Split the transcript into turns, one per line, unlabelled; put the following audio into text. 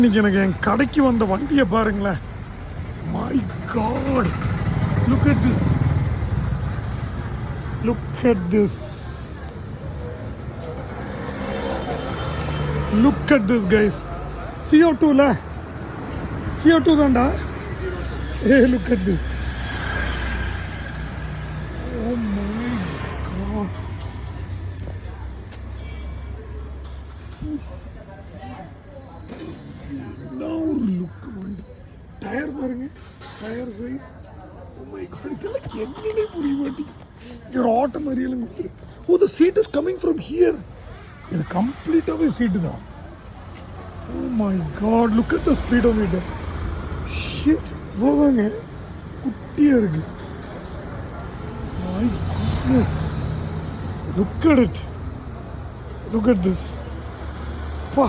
இன்னைக்கு எனக்கு என் கடைக்கு வந்த வண்டியை பாருங்களேன். My God, look at this, look at this, look at this guys. CO2ல CO2 தான்டா. ஏ look at this. Oh my God, என்ன ஒரு லுக் வண்டி. டயர் பாருங்க, tyre size. Oh my God, இதெல்லாம் என்னன்னே புரிய மாட்டேங்குது. ஒரு ஆட்டோ மாதிரியெல்லாம் கொடுத்துரு. Oh the seat is coming from here. இது கம்ப்ளீட்டாகவே சீட்டு தான். Oh my God, look at the speedometer. Shit, இவ்வளோதாங்க, குட்டியாக இருக்கு. My goodness, look at it, look at this. பா,